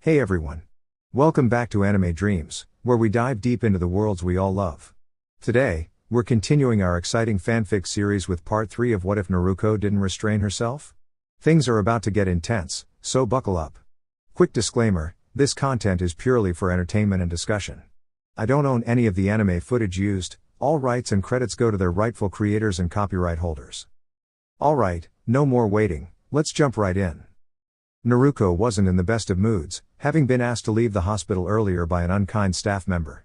Hey everyone. Welcome back to Anime Dreams, where we dive deep into the worlds we all love. Today, we're continuing our exciting fanfic series with part 3 of What If Naruko Didn't Restrain Herself? Things are about to get intense, so buckle up. Quick disclaimer, this content is purely for entertainment and discussion. I don't own any of the anime footage used, all rights and credits go to their rightful creators and copyright holders. Alright, no more waiting, let's jump right in. Naruko wasn't in the best of moods, having been asked to leave the hospital earlier by an unkind staff member.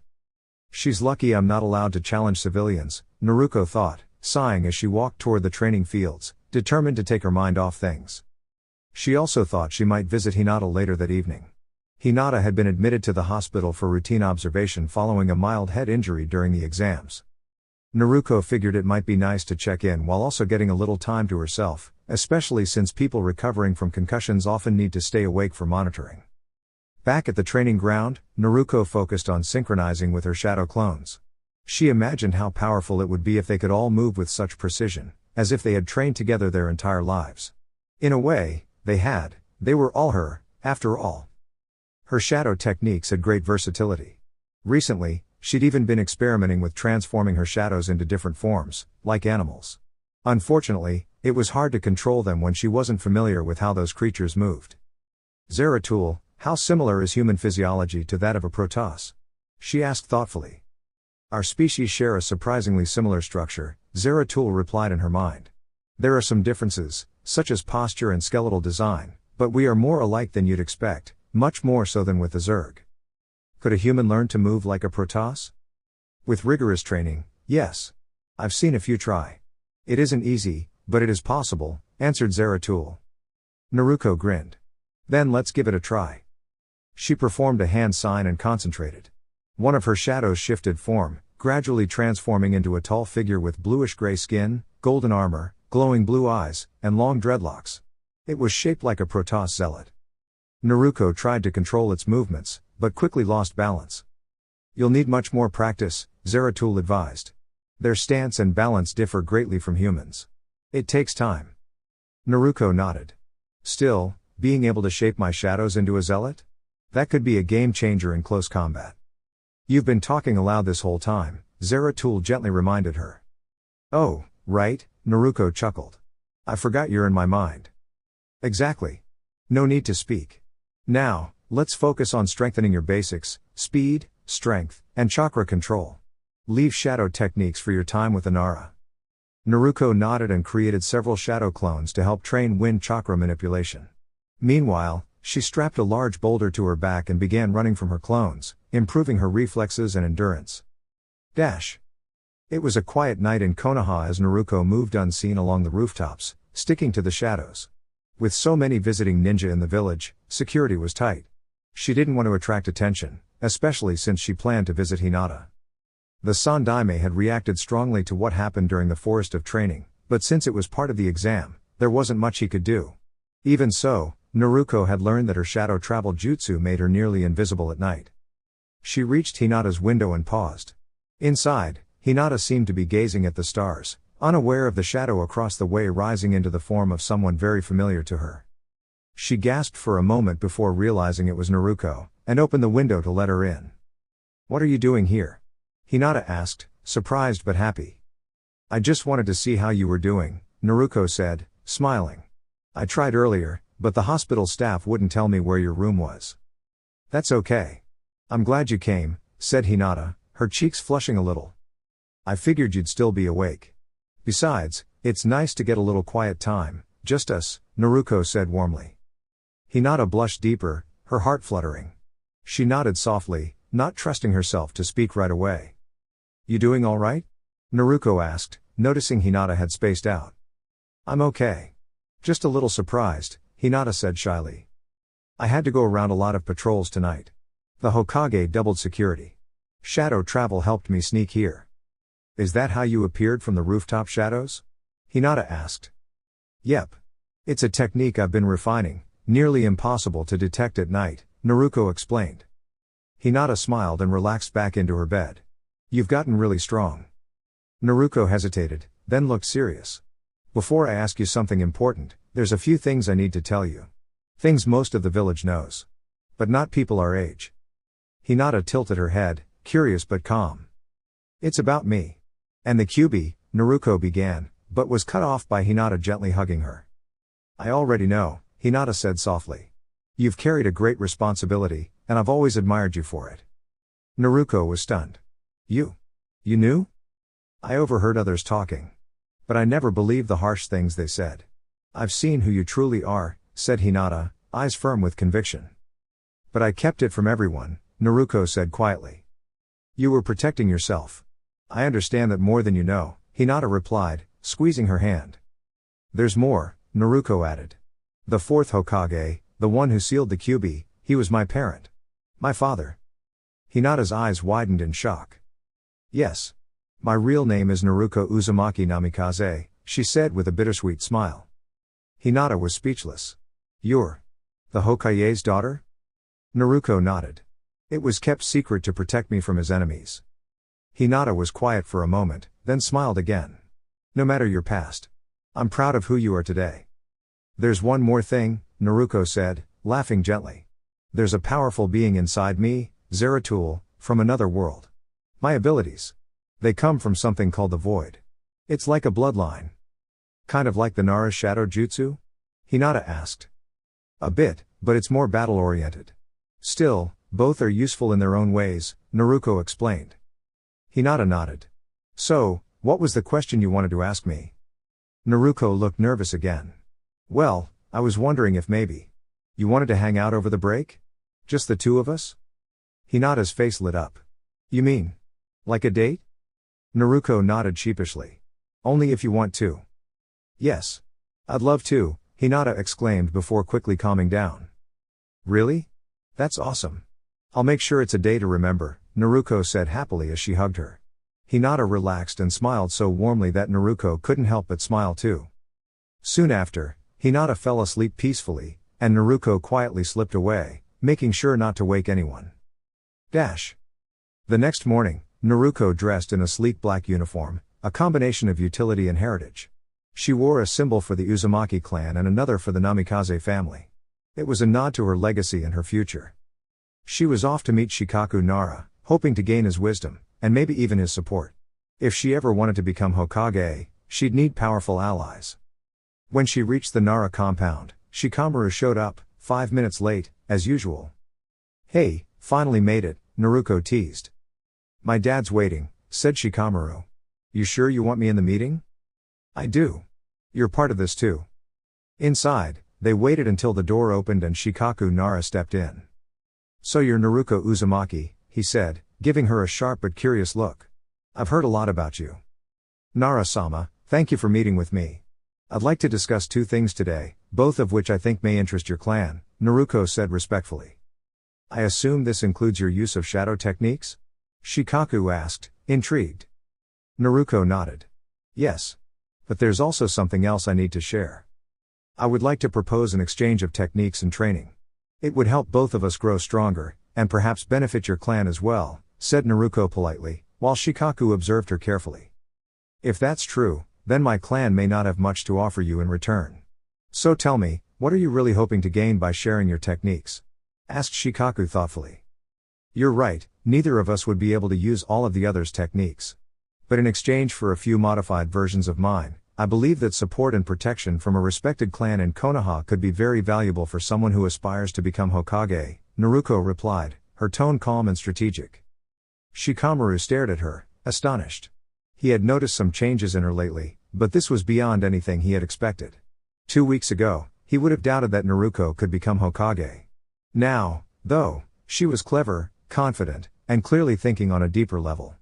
She's lucky I'm not allowed to challenge civilians, Naruko thought, sighing as she walked toward the training fields, determined to take her mind off things. She also thought she might visit Hinata later that evening. Hinata had been admitted to the hospital for routine observation following a mild head injury during the exams. Naruko figured it might be nice to check in while also getting a little time to herself, especially since people recovering from concussions often need to stay awake for monitoring. Back at the training ground, Naruko focused on synchronizing with her shadow clones. She imagined how powerful it would be if they could all move with such precision, as if they had trained together their entire lives. In a way, they were all her, after all. Her shadow techniques had great versatility. Recently, she'd even been experimenting with transforming her shadows into different forms, like animals. Unfortunately, it was hard to control them when she wasn't familiar with how those creatures moved. Zeratul, how similar is human physiology to that of a Protoss? She asked thoughtfully. Our species share a surprisingly similar structure, Zeratul replied in her mind. There are some differences, such as posture and skeletal design, but we are more alike than you'd expect, much more so than with the Zerg. Could a human learn to move like a Protoss? With rigorous training, yes. I've seen a few try. It isn't easy, but it is possible, answered Zeratul. Naruko grinned. Then let's give it a try. She performed a hand sign and concentrated. One of her shadows shifted form, gradually transforming into a tall figure with bluish-gray skin, golden armor, glowing blue eyes, and long dreadlocks. It was shaped like a Protoss zealot. Naruko tried to control its movements, but quickly lost balance. You'll need much more practice, Zeratul advised. Their stance and balance differ greatly from humans. It takes time. Naruko nodded. Still, being able to shape my shadows into a zealot? That could be a game changer in close combat. You've been talking aloud this whole time, Zeratul gently reminded her. Oh, right, Naruko chuckled. I forgot you're in my mind. Exactly. No need to speak. Now, let's focus on strengthening your basics, speed, strength, and chakra control. Leave shadow techniques for your time with Inara. Naruko nodded and created several shadow clones to help train wind chakra manipulation. Meanwhile, she strapped a large boulder to her back and began running from her clones, improving her reflexes and endurance. It was a quiet night in Konoha as Naruko moved unseen along the rooftops, sticking to the shadows. With so many visiting ninja in the village, security was tight. She didn't want to attract attention, especially since she planned to visit Hinata. The Sandaime had reacted strongly to what happened during the Forest of Training, but since it was part of the exam, there wasn't much he could do. Even so, Naruko had learned that her shadow travel jutsu made her nearly invisible at night. She reached Hinata's window and paused. Inside, Hinata seemed to be gazing at the stars, unaware of the shadow across the way rising into the form of someone very familiar to her. She gasped for a moment before realizing it was Naruko, and opened the window to let her in. What are you doing here? Hinata asked, surprised but happy. I just wanted to see how you were doing, Naruko said, smiling. I tried earlier, but the hospital staff wouldn't tell me where your room was. That's okay. I'm glad you came, said Hinata, her cheeks flushing a little. I figured you'd still be awake. Besides, it's nice to get a little quiet time, just us, Naruko said warmly. Hinata blushed deeper, her heart fluttering. She nodded softly, not trusting herself to speak right away. You doing all right? Naruko asked, noticing Hinata had spaced out. I'm okay. Just a little surprised, Hinata said shyly. I had to go around a lot of patrols tonight. The Hokage doubled security. Shadow travel helped me sneak here. Is that how you appeared from the rooftop shadows? Hinata asked. Yep. It's a technique I've been refining, nearly impossible to detect at night, Naruko explained. Hinata smiled and relaxed back into her bed. You've gotten really strong. Naruko hesitated, then looked serious. Before I ask you something important, there's a few things I need to tell you. Things most of the village knows. But not people our age. Hinata tilted her head, curious but calm. It's about me. And the QB, Naruko began, but was cut off by Hinata gently hugging her. I already know, Hinata said softly. You've carried a great responsibility, and I've always admired you for it. Naruko was stunned. You knew? I overheard others talking. But I never believed the harsh things they said. I've seen who you truly are, said Hinata, eyes firm with conviction. But I kept it from everyone, Naruko said quietly. You were protecting yourself. I understand that more than you know, Hinata replied, squeezing her hand. There's more, Naruko added. The fourth Hokage, the one who sealed the QB, he was my parent. My father. Hinata's eyes widened in shock. Yes. My real name is Naruko Uzumaki Namikaze, she said with a bittersweet smile. Hinata was speechless. You're the Hokage's daughter? Naruko nodded. It was kept secret to protect me from his enemies. Hinata was quiet for a moment, then smiled again. No matter your past. I'm proud of who you are today. There's one more thing, Naruko said, laughing gently. There's a powerful being inside me, Zeratul, from another world. My abilities. They come from something called the Void. It's like a bloodline. Kind of like the Nara Shadow Jutsu? Hinata asked. A bit, but it's more battle-oriented. Still, both are useful in their own ways, Naruko explained. Hinata nodded. So, what was the question you wanted to ask me? Naruko looked nervous again. Well, I was wondering if maybe you wanted to hang out over the break? Just the two of us? Hinata's face lit up. You mean like a date? Naruko nodded sheepishly. Only if you want to. Yes. I'd love to, Hinata exclaimed before quickly calming down. Really? That's awesome. I'll make sure it's a day to remember, Naruko said happily as she hugged her. Hinata relaxed and smiled so warmly that Naruko couldn't help but smile too. Soon after, Hinata fell asleep peacefully, and Naruko quietly slipped away, making sure not to wake anyone. The next morning, Naruko dressed in a sleek black uniform, a combination of utility and heritage. She wore a symbol for the Uzumaki clan and another for the Namikaze family. It was a nod to her legacy and her future. She was off to meet Shikaku Nara, hoping to gain his wisdom, and maybe even his support. If she ever wanted to become Hokage, she'd need powerful allies. When she reached the Nara compound, Shikamaru showed up, 5 minutes late, as usual. Hey, finally made it, Naruko teased. My dad's waiting, said Shikamaru. You sure you want me in the meeting? I do. You're part of this too. Inside, they waited until the door opened and Shikaku Nara stepped in. So you're Naruko Uzumaki, he said, giving her a sharp but curious look. I've heard a lot about you. Nara-sama, thank you for meeting with me. I'd like to discuss two things today, both of which I think may interest your clan, Naruko said respectfully. I assume this includes your use of shadow techniques? Shikaku asked, intrigued. Naruko nodded. Yes. But there's also something else I need to share. I would like to propose an exchange of techniques and training. It would help both of us grow stronger, and perhaps benefit your clan as well, said Naruko politely, while Shikaku observed her carefully. If that's true, then my clan may not have much to offer you in return. So tell me, what are you really hoping to gain by sharing your techniques? Asked Shikaku thoughtfully. You're right, neither of us would be able to use all of the other's techniques. But in exchange for a few modified versions of mine, I believe that support and protection from a respected clan in Konoha could be very valuable for someone who aspires to become Hokage, Naruko replied, her tone calm and strategic. Shikamaru stared at her, astonished. He had noticed some changes in her lately, but this was beyond anything he had expected. 2 weeks ago, he would have doubted that Naruko could become Hokage. Now, though, she was clever, confident, and clearly thinking on a deeper level.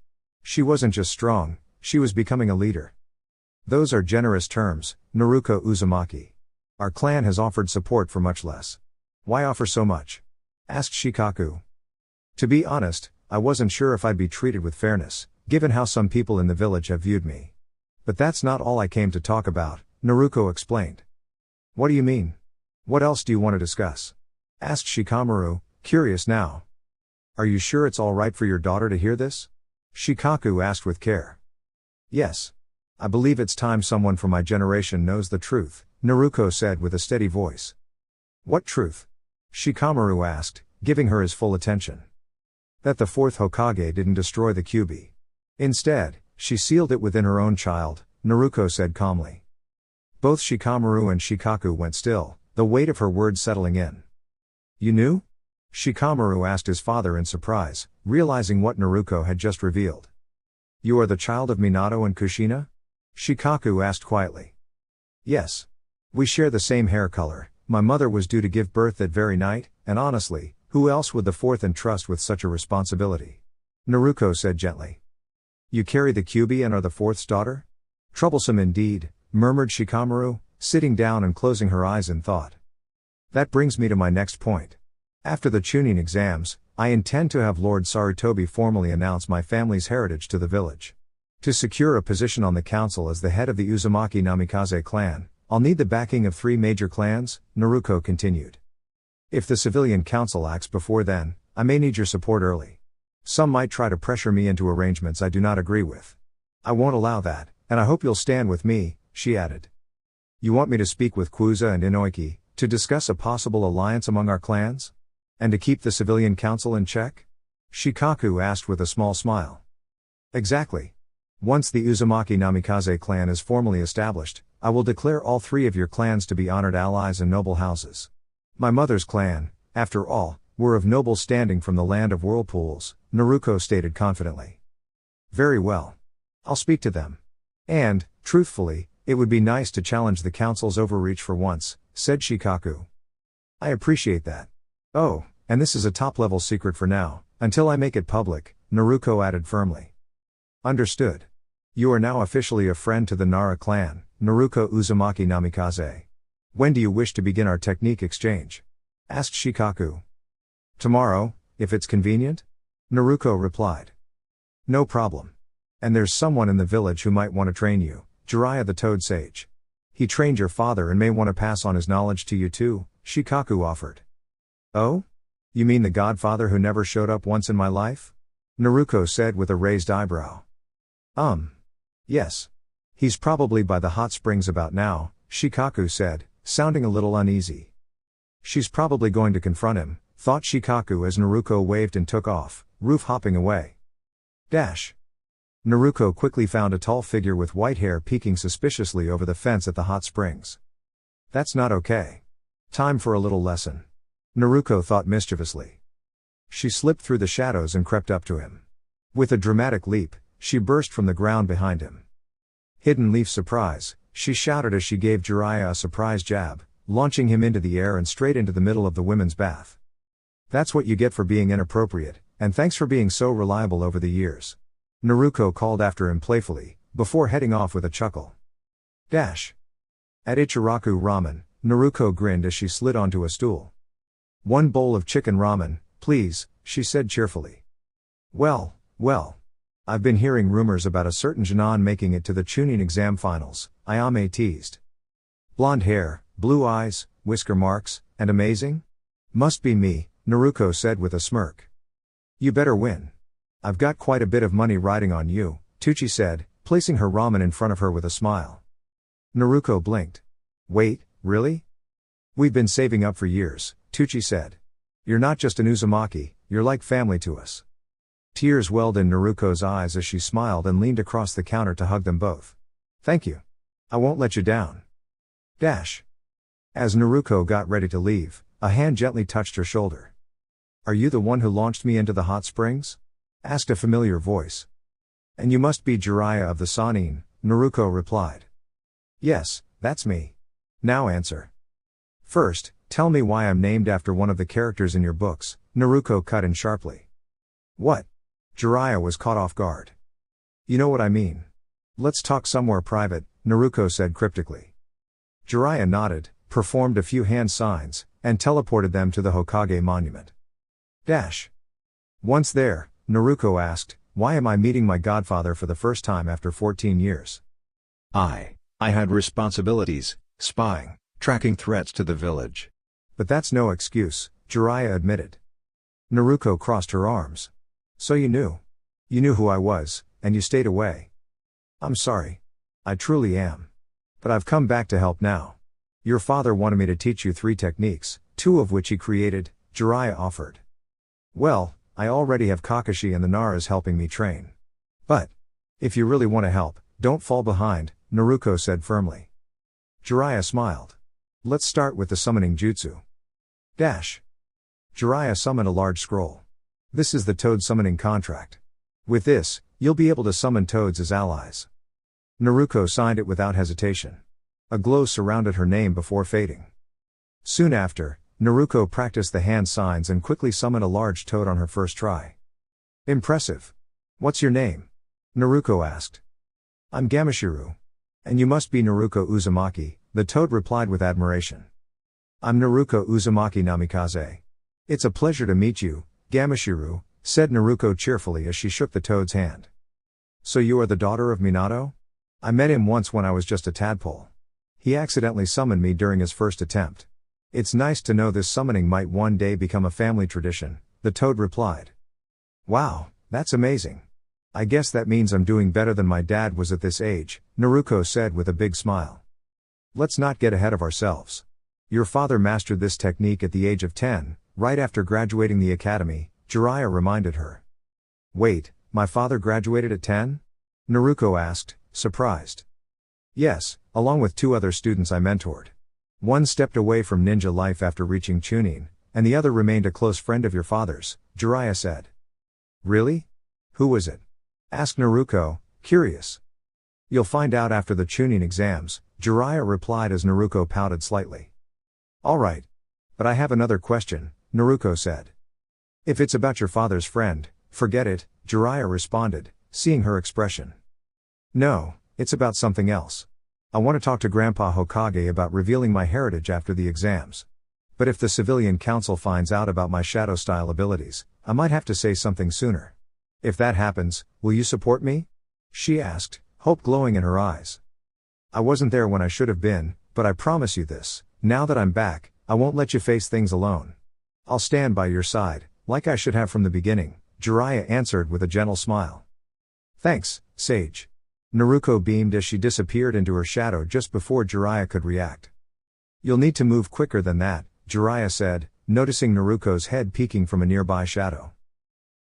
She wasn't just strong, she was becoming a leader. Those are generous terms, Naruko Uzumaki. Our clan has offered support for much less. Why offer so much? Asked Shikaku. To be honest, I wasn't sure if I'd be treated with fairness, given how some people in the village have viewed me. But that's not all I came to talk about, Naruko explained. What do you mean? What else do you want to discuss? Asked Shikamaru, curious now. Are you sure it's all right for your daughter to hear this? Shikaku asked with care. Yes. I believe it's time someone from my generation knows the truth, Naruko said with a steady voice. What truth? Shikamaru asked, giving her his full attention. That the fourth Hokage didn't destroy the Kyuubi. Instead, she sealed it within her own child, Naruko said calmly. Both Shikamaru and Shikaku went still, the weight of her words settling in. You knew? Shikamaru asked his father in surprise, realizing what Naruko had just revealed. You are the child of Minato and Kushina? Shikaku asked quietly. Yes. We share the same hair color. My mother was due to give birth that very night, and honestly, who else would the fourth entrust with such a responsibility? Naruko said gently. You carry the Kyuubi and are the fourth's daughter? Troublesome indeed, murmured Shikamaru, sitting down and closing her eyes in thought. That brings me to my next point. After the Chunin exams, I intend to have Lord Sarutobi formally announce my family's heritage to the village. To secure a position on the council as the head of the Uzumaki Namikaze clan, I'll need the backing of 3 major clans, Naruko continued. If the civilian council acts before then, I may need your support early. Some might try to pressure me into arrangements I do not agree with. I won't allow that, and I hope you'll stand with me, she added. You want me to speak with Kuza and Inoiki, to discuss a possible alliance among our clans? And to keep the civilian council in check? Shikaku asked with a small smile. Exactly. Once the Uzumaki Namikaze clan is formally established, I will declare all 3 of your clans to be honored allies and noble houses. My mother's clan, after all, were of noble standing from the land of whirlpools, Naruko stated confidently. Very well. I'll speak to them. And, truthfully, it would be nice to challenge the council's overreach for once, said Shikaku. I appreciate that. Oh, and this is a top-level secret for now, until I make it public, Naruko added firmly. Understood. You are now officially a friend to the Nara clan, Naruko Uzumaki Namikaze. When do you wish to begin our technique exchange? Asked Shikaku. Tomorrow, if it's convenient? Naruko replied. No problem. And there's someone in the village who might want to train you, Jiraiya the Toad Sage. He trained your father and may want to pass on his knowledge to you too, Shikaku offered. Oh? You mean the godfather who never showed up once in my life? Naruko said with a raised eyebrow. Yes. He's probably by the hot springs about now, Shikaku said, sounding a little uneasy. She's probably going to confront him, thought Shikaku as Naruko waved and took off, roof-hopping away. Dash. Naruko quickly found a tall figure with white hair peeking suspiciously over the fence at the hot springs. That's not okay. Time for a little lesson. Naruko thought mischievously. She slipped through the shadows and crept up to him. With a dramatic leap, she burst from the ground behind him. Hidden leaf surprise, she shouted as she gave Jiraiya a surprise jab, launching him into the air and straight into the middle of the women's bath. That's what you get for being inappropriate, and thanks for being so reliable over the years. Naruko called after him playfully, before heading off with a chuckle. Dash. At Ichiraku Ramen, Naruko grinned as she slid onto a stool. 1 bowl of chicken ramen, please, she said cheerfully. Well. I've been hearing rumors about a certain Jinan making it to the Chunin exam finals, Ayame teased. Blonde hair, blue eyes, whisker marks, and amazing? Must be me, Naruko said with a smirk. You better win. I've got quite a bit of money riding on you, Tucci said, placing her ramen in front of her with a smile. Naruko blinked. Wait, really? We've been saving up for years, Tucci said. You're not just an Uzumaki, you're like family to us. Tears welled in Naruko's eyes as she smiled and leaned across the counter to hug them both. Thank you. I won't let you down. Dash. As Naruko got ready to leave, a hand gently touched her shoulder. Are you the one who launched me into the hot springs? Asked a familiar voice. And you must be Jiraiya of the Sannin, Naruko replied. Yes, that's me. Now answer. First, tell me why I'm named after one of the characters in your books, Naruko cut in sharply. What? Jiraiya was caught off guard. You know what I mean. Let's talk somewhere private, Naruko said cryptically. Jiraiya nodded, performed a few hand signs, and teleported them to the Hokage monument. Dash. Once there, Naruko asked, why am I meeting my godfather for the first time after 14 years? I had responsibilities, spying, tracking threats to the village. But that's no excuse, Jiraiya admitted. Naruko crossed her arms. So you knew. You knew who I was, and you stayed away. I'm sorry. I truly am. But I've come back to help now. Your father wanted me to teach you 3 techniques, 2 of which he created, Jiraiya offered. Well, I already have Kakashi and the Naras helping me train. But, if you really want to help, don't fall behind, Naruko said firmly. Jiraiya smiled. Let's start with the summoning jutsu. Dash. Jiraiya summoned a large scroll. This is the Toad summoning contract. With this, you'll be able to summon toads as allies. Naruko signed it without hesitation. A glow surrounded her name before fading. Soon after, Naruko practiced the hand signs and quickly summoned a large toad on her first try. Impressive. What's your name? Naruko asked. I'm Gamashiro. And you must be Naruko Uzumaki, the toad replied with admiration. I'm Naruko Uzumaki Namikaze. It's a pleasure to meet you, Gamashiro, said Naruko cheerfully as she shook the toad's hand. So you are the daughter of Minato? I met him once when I was just a tadpole. He accidentally summoned me during his first attempt. It's nice to know this summoning might one day become a family tradition, the toad replied. Wow, that's amazing. I guess that means I'm doing better than my dad was at this age, Naruko said with a big smile. Let's not get ahead of ourselves. Your father mastered this technique at the age of 10, right after graduating the academy, Jiraiya reminded her. Wait, my father graduated at 10? Naruko asked, surprised. Yes, along with 2 other students I mentored. One stepped away from ninja life after reaching Chunin, and the other remained a close friend of your father's, Jiraiya said. Really? Who was it? Asked Naruko, curious. You'll find out after the Chunin exams, Jiraiya replied as Naruko pouted slightly. Alright. But I have another question, Naruko said. If it's about your father's friend, forget it, Jiraiya responded, seeing her expression. No, it's about something else. I want to talk to Grandpa Hokage about revealing my heritage after the exams. But if the civilian council finds out about my shadow style abilities, I might have to say something sooner. If that happens, will you support me? She asked, hope glowing in her eyes. I wasn't there when I should have been, but I promise you this, now that I'm back, I won't let you face things alone. I'll stand by your side, like I should have from the beginning, Jiraiya answered with a gentle smile. Thanks, Sage. Naruko beamed as she disappeared into her shadow just before Jiraiya could react. You'll need to move quicker than that, Jiraiya said, noticing Naruko's head peeking from a nearby shadow.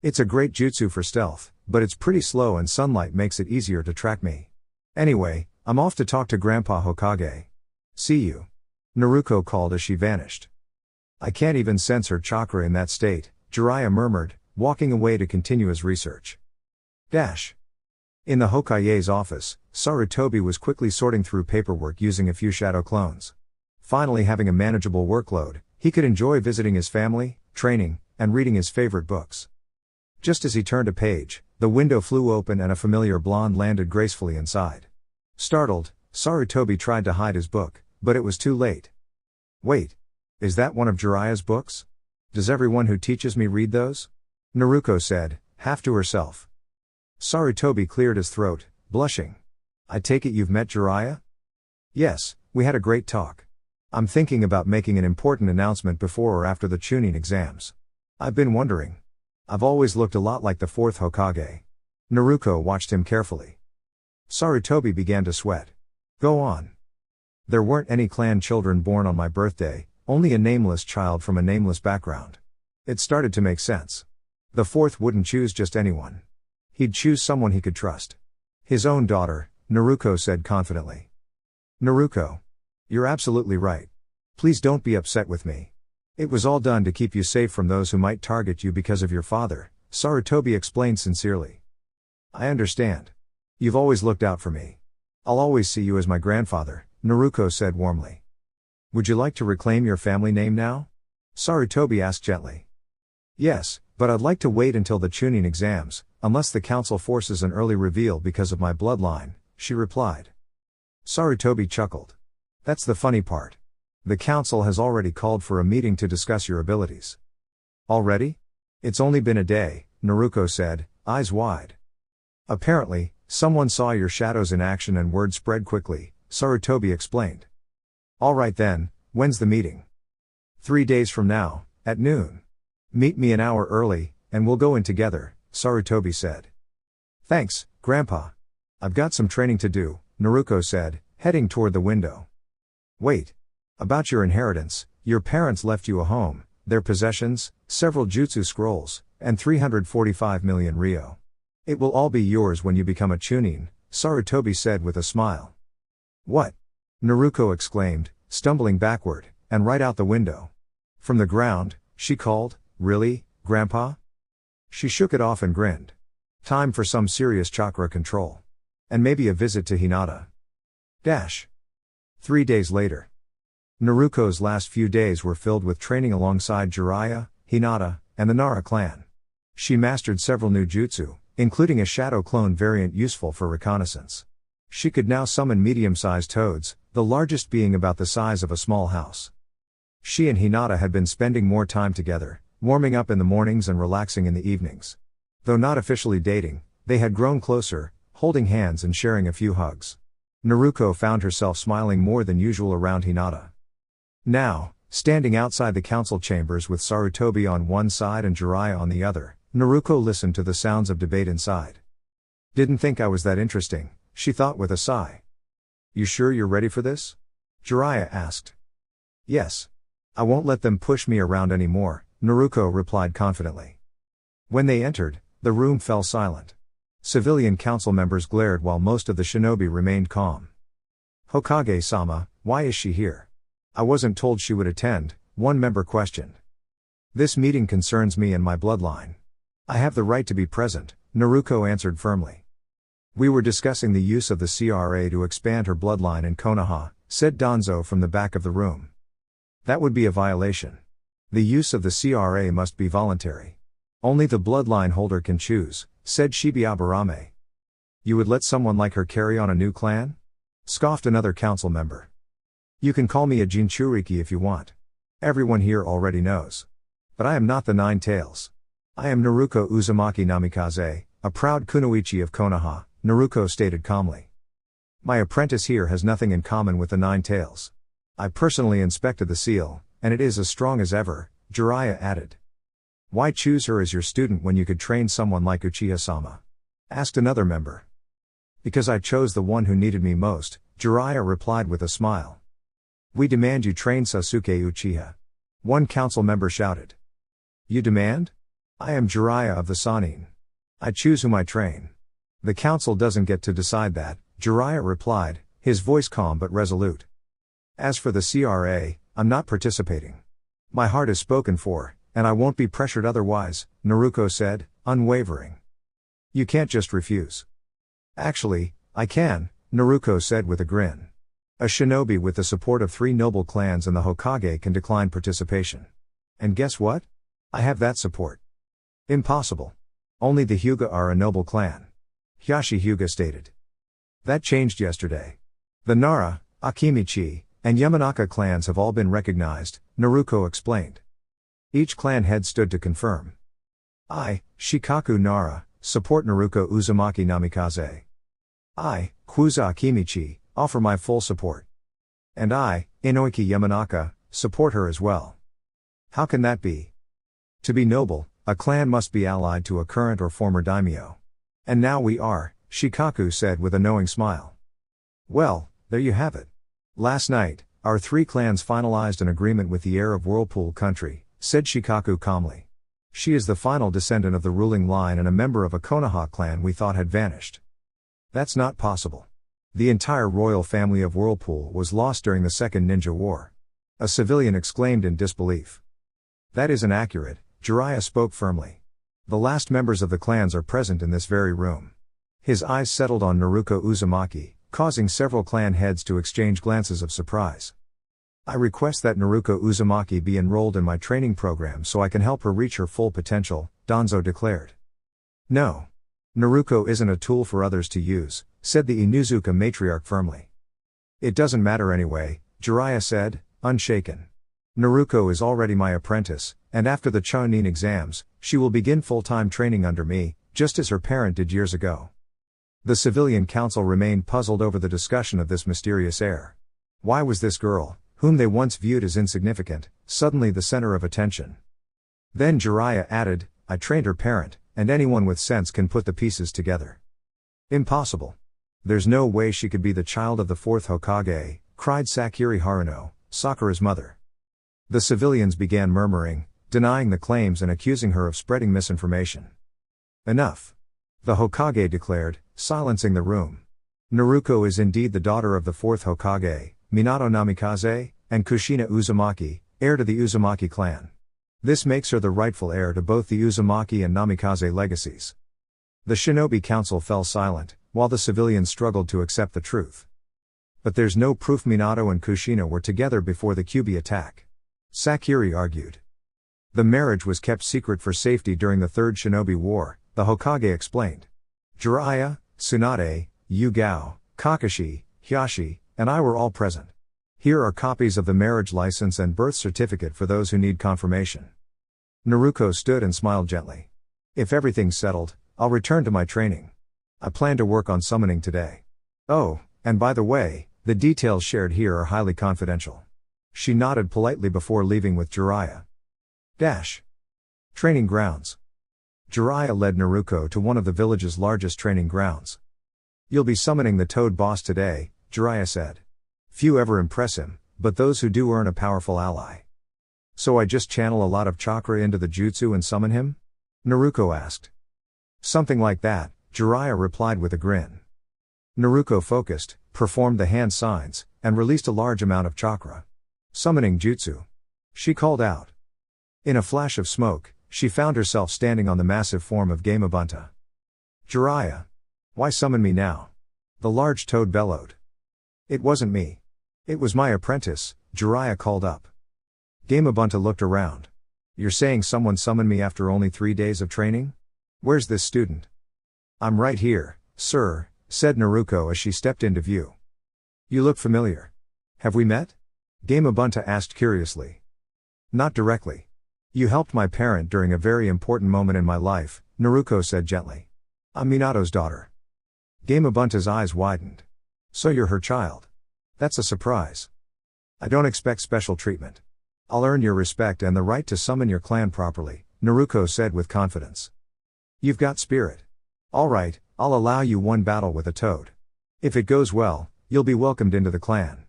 It's a great jutsu for stealth, but it's pretty slow and sunlight makes it easier to track me. Anyway, I'm off to talk to Grandpa Hokage. See you. Naruko called as she vanished. I can't even sense her chakra in that state, Jiraiya murmured, walking away to continue his research. Dash. In the Hokage's office, Sarutobi was quickly sorting through paperwork using a few shadow clones. Finally having a manageable workload, he could enjoy visiting his family, training, and reading his favorite books. Just as he turned a page, the window flew open and a familiar blonde landed gracefully inside. Startled, Sarutobi tried to hide his book, but it was too late. Wait. Is that one of Jiraiya's books? Does everyone who teaches me read those? Naruko said, half to herself. Sarutobi cleared his throat, blushing. I take it you've met Jiraiya? Yes, we had a great talk. I'm thinking about making an important announcement before or after the Chunin exams. I've been wondering. I've always looked a lot like the 4th Hokage. Naruko watched him carefully. Sarutobi began to sweat. Go on. There weren't any clan children born on my birthday, only a nameless child from a nameless background. It started to make sense. The 4th wouldn't choose just anyone. He'd choose someone he could trust. His own daughter, Naruko said confidently. Naruko. You're absolutely right. Please don't be upset with me. It was all done to keep you safe from those who might target you because of your father, Sarutobi explained sincerely. I understand. You've always looked out for me. I'll always see you as my grandfather, Naruko said warmly. Would you like to reclaim your family name now? Sarutobi asked gently. Yes, but I'd like to wait until the Chunin exams, unless the council forces an early reveal because of my bloodline, she replied. Sarutobi chuckled. That's the funny part. The council has already called for a meeting to discuss your abilities. Already? It's only been a day, Naruko said, eyes wide. Apparently, someone saw your shadows in action and word spread quickly, Sarutobi explained. Alright then, when's the meeting? 3 days from now, at noon. Meet me an hour early, and we'll go in together, Sarutobi said. Thanks, Grandpa. I've got some training to do, Naruko said, heading toward the window. Wait. About your inheritance, your parents left you a home, their possessions, several jutsu scrolls, and 345 million ryo. It will all be yours when you become a chunin, Sarutobi said with a smile. What? Naruko exclaimed, stumbling backward, and right out the window. From the ground, she called, "Really, Grandpa?" She shook it off and grinned. Time for some serious chakra control. And maybe a visit to Hinata. 3 days later. Naruko's last few days were filled with training alongside Jiraiya, Hinata, and the Nara clan. She mastered several new jutsu, including a shadow clone variant useful for reconnaissance. She could now summon medium-sized toads, the largest being about the size of a small house. She and Hinata had been spending more time together, warming up in the mornings and relaxing in the evenings. Though not officially dating, they had grown closer, holding hands and sharing a few hugs. Naruko found herself smiling more than usual around Hinata. Now, standing outside the council chambers with Sarutobi on one side and Jiraiya on the other, Naruko listened to the sounds of debate inside. Didn't think I was that interesting, she thought with a sigh. You sure you're ready for this? Jiraiya asked. Yes. I won't let them push me around anymore, Naruko replied confidently. When they entered, the room fell silent. Civilian council members glared while most of the shinobi remained calm. Hokage-sama, why is she here? I wasn't told she would attend, one member questioned. This meeting concerns me and my bloodline. I have the right to be present, Naruko answered firmly. We were discussing the use of the CRA to expand her bloodline in Konoha, said Danzo from the back of the room. That would be a violation. The use of the CRA must be voluntary. Only the bloodline holder can choose, said Shibiabarame. You would let someone like her carry on a new clan? Scoffed another council member. You can call me a Jinchuriki if you want. Everyone here already knows. But I am not the Nine Tails. I am Naruko Uzumaki Namikaze, a proud kunoichi of Konoha, Naruko stated calmly. My apprentice here has nothing in common with the Nine Tails. I personally inspected the seal, and it is as strong as ever, Jiraiya added. Why choose her as your student when you could train someone like Uchiha-sama? Asked another member. Because I chose the one who needed me most, Jiraiya replied with a smile. We demand you train Sasuke Uchiha. One council member shouted. You demand? I am Jiraiya of the Sannin. I choose whom I train. The council doesn't get to decide that, Jiraiya replied, his voice calm but resolute. As for the CRA, I'm not participating. My heart is spoken for, and I won't be pressured otherwise, Naruko said, unwavering. You can't just refuse. Actually, I can, Naruko said with a grin. A shinobi with the support of 3 noble clans and the Hokage can decline participation. And guess what? I have that support. Impossible. Only the Hyuga are a noble clan. Hyashi Hyuga stated. That changed yesterday. The Nara, Akimichi, and Yamanaka clans have all been recognized, Naruko explained. Each clan head stood to confirm. I, Shikaku Nara, support Naruko Uzumaki Namikaze. I, Kuza Akimichi, offer my full support. And I, Inoiki Yamanaka, support her as well. How can that be? To be noble, a clan must be allied to a current or former daimyo. And now we are, Shikaku said with a knowing smile. Well, there you have it. Last night, our 3 clans finalized an agreement with the heir of Whirlpool Country, said Shikaku calmly. She is the final descendant of the ruling line and a member of a Konoha clan we thought had vanished. That's not possible. The entire royal family of Whirlpool was lost during the Second Ninja War. A civilian exclaimed in disbelief. That isn't accurate, Jiraiya spoke firmly. The last members of the clans are present in this very room. His eyes settled on Naruko Uzumaki, causing several clan heads to exchange glances of surprise. I request that Naruko Uzumaki be enrolled in my training program so I can help her reach her full potential, Danzo declared. No. Naruko isn't a tool for others to use, said the Inuzuka matriarch firmly. It doesn't matter anyway, Jiraiya said, unshaken. Naruko is already my apprentice, and after the Chunin exams, she will begin full-time training under me, just as her parent did years ago. The civilian council remained puzzled over the discussion of this mysterious heir. Why was this girl, whom they once viewed as insignificant, suddenly the center of attention? Then Jiraiya added, I trained her parent, and anyone with sense can put the pieces together. Impossible. There's no way she could be the child of the 4th Hokage, cried Sakura Haruno, Sakura's mother. The civilians began murmuring, denying the claims and accusing her of spreading misinformation. Enough. The Hokage declared, silencing the room. Naruko is indeed the daughter of the fourth Hokage, Minato Namikaze, and Kushina Uzumaki, heir to the Uzumaki clan. This makes her the rightful heir to both the Uzumaki and Namikaze legacies. The Shinobi Council fell silent, while the civilians struggled to accept the truth. But there's no proof Minato and Kushina were together before the Kyuubi attack. Sakiri argued. The marriage was kept secret for safety during the Third Shinobi War, the Hokage explained. Jiraiya, Tsunade, Yugao, Kakashi, Hiashi, and I were all present. Here are copies of the marriage license and birth certificate for those who need confirmation. Naruko stood and smiled gently. If everything's settled, I'll return to my training. I plan to work on summoning today. Oh, and by the way, the details shared here are highly confidential. She nodded politely before leaving with Jiraiya. Training grounds. Jiraiya led Naruko to one of the village's largest training grounds. You'll be summoning the Toad boss today, Jiraiya said. Few ever impress him, but those who do earn a powerful ally. So I just channel a lot of chakra into the jutsu and summon him? Naruko asked. Something like that, Jiraiya replied with a grin. Naruko focused, performed the hand signs, and released a large amount of chakra. Summoning jutsu. She called out. In a flash of smoke, she found herself standing on the massive form of Gamabunta. Jiraiya. Why summon me now? The large toad bellowed. It wasn't me. It was my apprentice, Jiraiya called up. Gamabunta looked around. You're saying someone summoned me after only 3 days of training? Where's this student? I'm right here, sir, said Naruko as she stepped into view. You look familiar. Have we met? Gamabunta asked curiously. Not directly. You helped my parent during a very important moment in my life, Naruko said gently. I'm Minato's daughter. Gamabunta's eyes widened. So you're her child. That's a surprise. I don't expect special treatment. I'll earn your respect and the right to summon your clan properly, Naruko said with confidence. You've got spirit. All right, I'll allow you one battle with a toad. If it goes well, you'll be welcomed into the clan.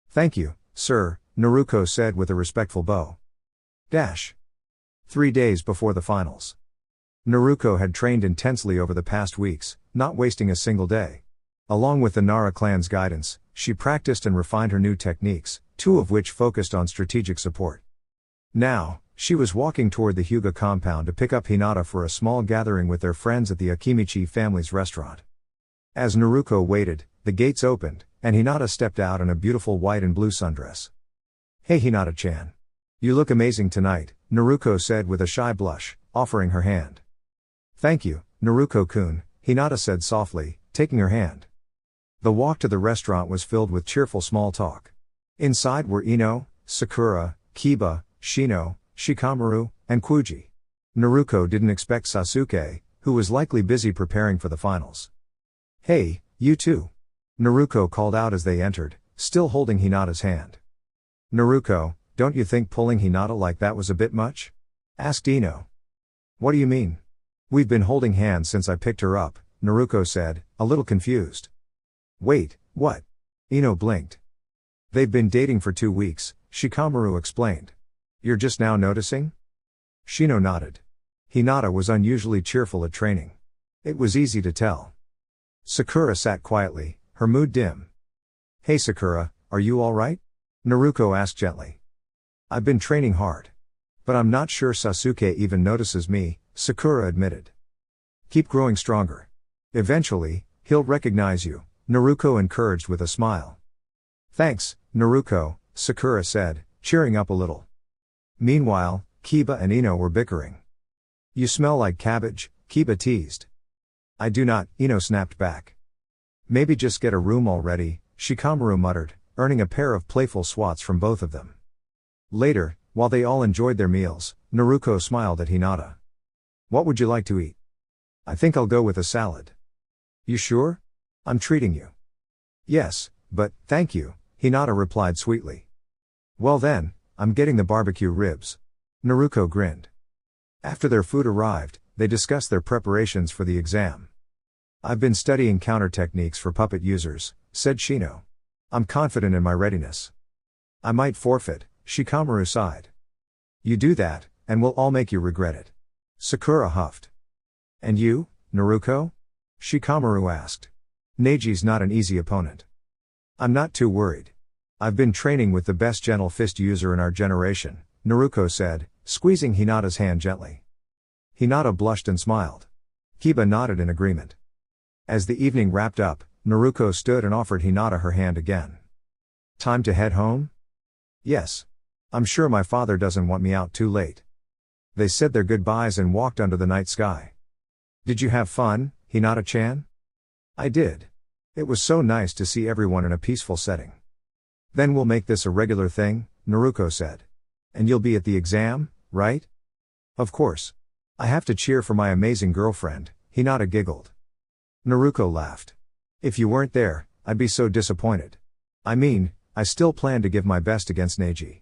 Thank you, sir, Naruko said with a respectful bow. 3 days before the finals. Naruko had trained intensely over the past weeks, not wasting a single day. Along with the Nara clan's guidance, she practiced and refined her new techniques, 2 of which focused on strategic support. Now, she was walking toward the Hyuga compound to pick up Hinata for a small gathering with their friends at the Akimichi family's restaurant. As Naruko waited, the gates opened, and Hinata stepped out in a beautiful white and blue sundress. Hey Hinata-chan. You look amazing tonight, Naruko said with a shy blush, offering her hand. Thank you, Naruko-kun, Hinata said softly, taking her hand. The walk to the restaurant was filled with cheerful small talk. Inside were Ino, Sakura, Kiba, Shino, Shikamaru, and Kuji. Naruko didn't expect Sasuke, who was likely busy preparing for the finals. Hey, you two. Naruko called out as they entered, still holding Hinata's hand. Naruko, don't you think pulling Hinata like that was a bit much? Asked Ino. What do you mean? We've been holding hands since I picked her up, Naruko said, a little confused. Wait, what? Ino blinked. They've been dating for 2 weeks, Shikamaru explained. You're just now noticing? Shino nodded. Hinata was unusually cheerful at training. It was easy to tell. Sakura sat quietly, her mood dim. Hey Sakura, are you alright? Naruko asked gently. I've been training hard. But I'm not sure Sasuke even notices me, Sakura admitted. Keep growing stronger. Eventually, he'll recognize you, Naruko encouraged with a smile. Thanks, Naruko, Sakura said, cheering up a little. Meanwhile, Kiba and Ino were bickering. You smell like cabbage, Kiba teased. I do not, Ino snapped back. Maybe just get a room already, Shikamaru muttered, earning a pair of playful swats from both of them. Later, while they all enjoyed their meals, Naruko smiled at Hinata. What would you like to eat? I think I'll go with a salad. You sure? I'm treating you. Yes, but, thank you, Hinata replied sweetly. Well then, I'm getting the barbecue ribs. Naruko grinned. After their food arrived, they discussed their preparations for the exam. I've been studying counter techniques for puppet users, said Shino. I'm confident in my readiness. I might forfeit, Shikamaru sighed. You do that, and we'll all make you regret it. Sakura huffed. And you, Naruko? Shikamaru asked. Neiji's not an easy opponent. I'm not too worried. I've been training with the best gentle fist user in our generation, Naruko said, squeezing Hinata's hand gently. Hinata blushed and smiled. Kiba nodded in agreement. As the evening wrapped up, Naruko stood and offered Hinata her hand again. Time to head home? Yes. I'm sure my father doesn't want me out too late. They said their goodbyes and walked under the night sky. Did you have fun, Hinata-chan? I did. It was so nice to see everyone in a peaceful setting. Then we'll make this a regular thing, Naruko said. And you'll be at the exam, right? Of course. I have to cheer for my amazing girlfriend, Hinata giggled. Naruko laughed. If you weren't there, I'd be so disappointed. I mean, I still plan to give my best against Neji.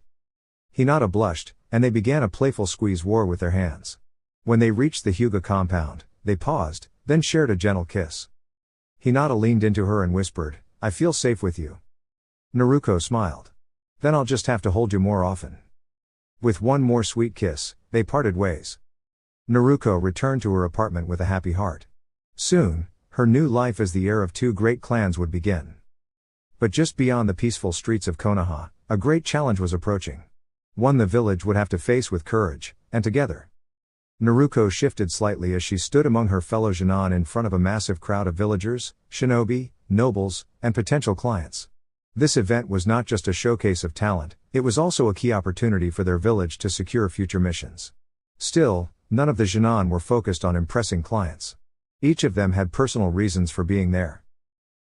Hinata blushed, and they began a playful squeeze war with their hands. When they reached the Hyuga compound, they paused, then shared a gentle kiss. Hinata leaned into her and whispered, I feel safe with you. Naruko smiled. Then I'll just have to hold you more often. With one more sweet kiss, they parted ways. Naruko returned to her apartment with a happy heart. Soon, her new life as the heir of two great clans would begin. But just beyond the peaceful streets of Konoha, a great challenge was approaching. One the village would have to face with courage, and together. Naruko shifted slightly as she stood among her fellow Genin in front of a massive crowd of villagers, shinobi, nobles, and potential clients. This event was not just a showcase of talent, it was also a key opportunity for their village to secure future missions. Still, none of the Genin were focused on impressing clients. Each of them had personal reasons for being there.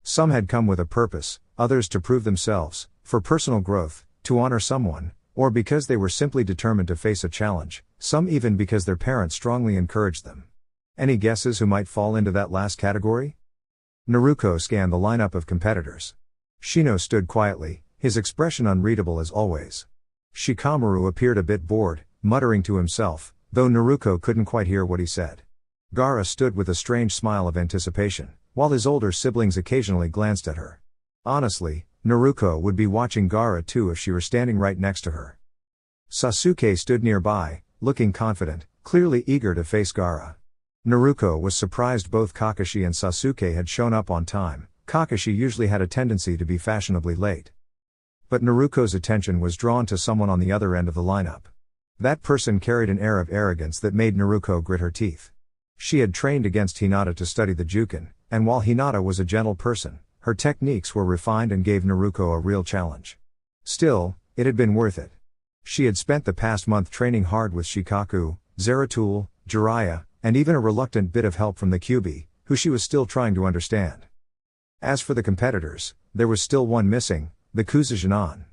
Some had come with a purpose, others to prove themselves, for personal growth, to honor someone, or because they were simply determined to face a challenge, some even because their parents strongly encouraged them. Any guesses who might fall into that last category? Naruko scanned the lineup of competitors. Shino stood quietly, his expression unreadable as always. Shikamaru appeared a bit bored, muttering to himself, though Naruko couldn't quite hear what he said. Gaara stood with a strange smile of anticipation, while his older siblings occasionally glanced at her. Honestly, Naruko would be watching Gaara too if she were standing right next to her. Sasuke stood nearby, looking confident, clearly eager to face Gaara. Naruko was surprised both Kakashi and Sasuke had shown up on time. Kakashi usually had a tendency to be fashionably late. But Naruko's attention was drawn to someone on the other end of the lineup. That person carried an air of arrogance that made Naruko grit her teeth. She had trained against Hinata to study the Juken, and while Hinata was a gentle person, her techniques were refined and gave Naruko a real challenge. Still, it had been worth it. She had spent the past month training hard with Shikaku, Zeratul, Jiraiya, and even a reluctant bit of help from the Kyuubi, who she was still trying to understand. As for the competitors, there was still one missing, the Kuzugenin.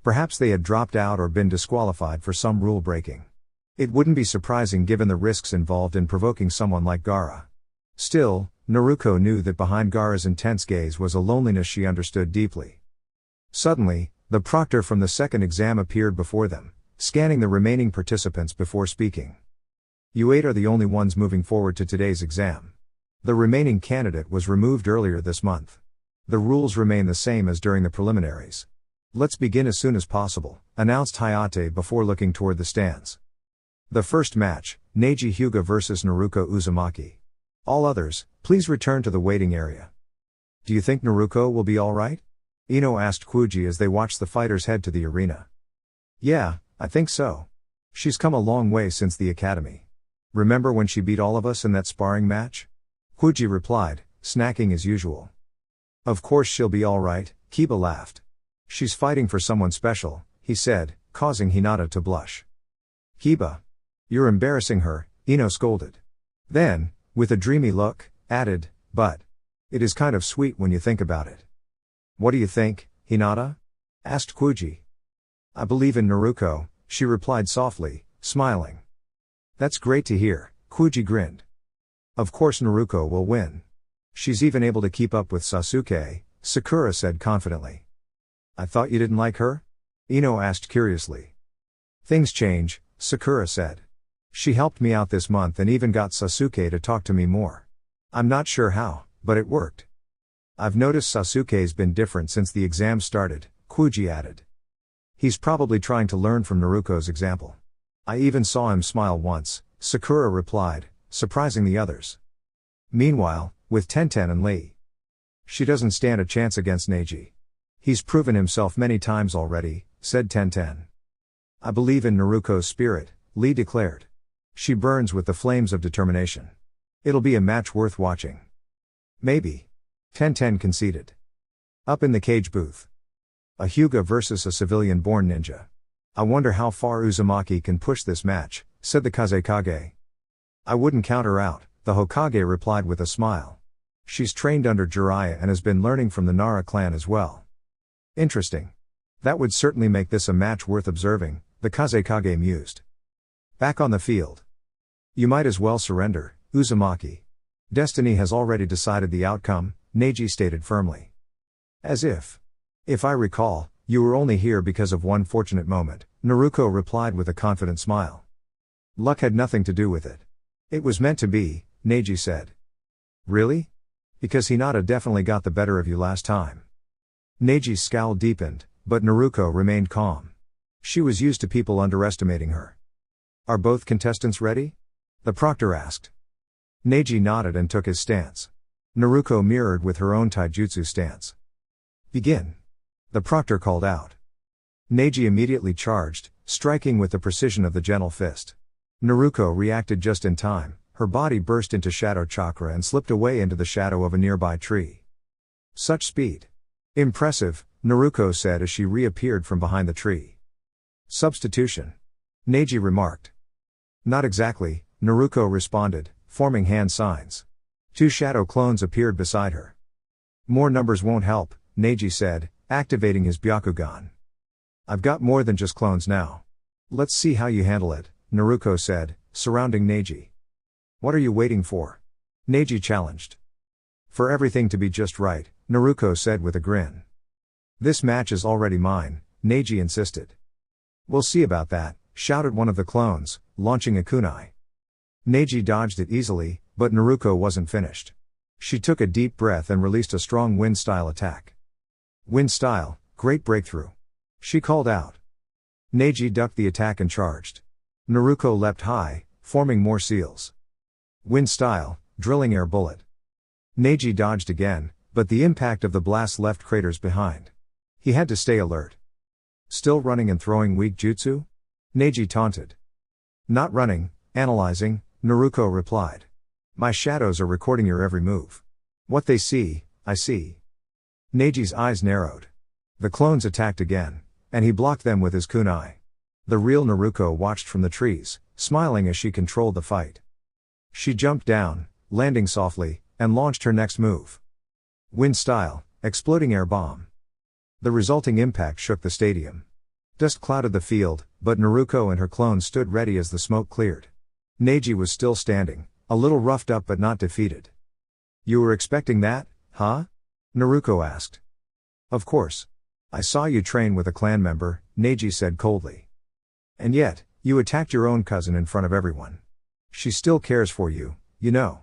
Perhaps they had dropped out or been disqualified for some rule breaking. It wouldn't be surprising given the risks involved in provoking someone like Gaara. Still, Naruko knew that behind Gaara's intense gaze was a loneliness she understood deeply. Suddenly, the proctor from the second exam appeared before them, scanning the remaining participants before speaking. You 8 are the only ones moving forward to today's exam. The remaining candidate was removed earlier this month. The rules remain the same as during the preliminaries. Let's begin as soon as possible, announced Hayate before looking toward the stands. The first match, Neji Hyuga vs Naruko Uzumaki. All others, please return to the waiting area. Do you think Naruko will be alright? Ino asked Kuji as they watched the fighters head to the arena. Yeah, I think so. She's come a long way since the academy. Remember when she beat all of us in that sparring match? Kuji replied, snacking as usual. Of course she'll be alright, Kiba laughed. She's fighting for someone special, he said, causing Hinata to blush. Kiba. You're embarrassing her, Ino scolded. Then, with a dreamy look, added, but it is kind of sweet when you think about it. What do you think, Hinata? Asked Kuji. I believe in Naruko, she replied softly, smiling. That's great to hear, Kuji grinned. Of course Naruko will win. She's even able to keep up with Sasuke, Sakura said confidently. I thought you didn't like her? Ino asked curiously. Things change, Sakura said. She helped me out this month and even got Sasuke to talk to me more. I'm not sure how, but it worked. I've noticed Sasuke's been different since the exam started, Kuji added. He's probably trying to learn from Naruko's example. I even saw him smile once, Sakura replied, surprising the others. Meanwhile, with Tenten and Lee. She doesn't stand a chance against Neji. He's proven himself many times already, said Tenten. I believe in Naruko's spirit, Lee declared. She burns with the flames of determination. It'll be a match worth watching. Maybe. Tenten conceded. Up in the cage booth. A Hyuga versus a civilian-born ninja. I wonder how far Uzumaki can push this match, said the Kazekage. I wouldn't count her out, the Hokage replied with a smile. She's trained under Jiraiya and has been learning from the Nara clan as well. Interesting. That would certainly make this a match worth observing, the Kazekage mused. Back on the field. You might as well surrender, Uzumaki. Destiny has already decided the outcome, Neji stated firmly. As if. If I recall, you were only here because of one fortunate moment, Naruko replied with a confident smile. Luck had nothing to do with it. It was meant to be, Neji said. Really? Because Hinata definitely got the better of you last time. Neji's scowl deepened, but Naruko remained calm. She was used to people underestimating her. Are both contestants ready? The proctor asked. Neji nodded and took his stance. Naruko mirrored with her own taijutsu stance. Begin. The proctor called out. Neji immediately charged, striking with the precision of the gentle fist. Naruko reacted just in time, her body burst into shadow chakra and slipped away into the shadow of a nearby tree. Such speed. Impressive, Naruko said as she reappeared from behind the tree. Substitution. Neji remarked. Not exactly, Naruko responded, forming hand signs. 2 shadow clones appeared beside her. More numbers won't help, Neji said, activating his Byakugan. I've got more than just clones now. Let's see how you handle it, Naruko said, surrounding Neji. What are you waiting for? Neji challenged. For everything to be just right, Naruko said with a grin. This match is already mine, Neji insisted. We'll see about that, shouted one of the clones, launching a kunai. Neji dodged it easily, but Naruko wasn't finished. She took a deep breath and released a strong wind-style attack. Wind style, great breakthrough. She called out. Neji ducked the attack and charged. Naruko leapt high, forming more seals. Wind style, drilling air bullet. Neji dodged again, but the impact of the blast left craters behind. He had to stay alert. Still running and throwing weak jutsu? Neji taunted. Not running, analyzing, Naruko replied. My shadows are recording your every move. What they see, I see. Neji's eyes narrowed. The clones attacked again, and he blocked them with his kunai. The real Naruko watched from the trees, smiling as she controlled the fight. She jumped down, landing softly, and launched her next move. Wind style, exploding air bomb. The resulting impact shook the stadium. Dust clouded the field, but Naruko and her clones stood ready as the smoke cleared. Neji was still standing, a little roughed up but not defeated. You were expecting that, huh? Naruko asked. Of course. I saw you train with a clan member, Neji said coldly. And yet, you attacked your own cousin in front of everyone. She still cares for you, you know.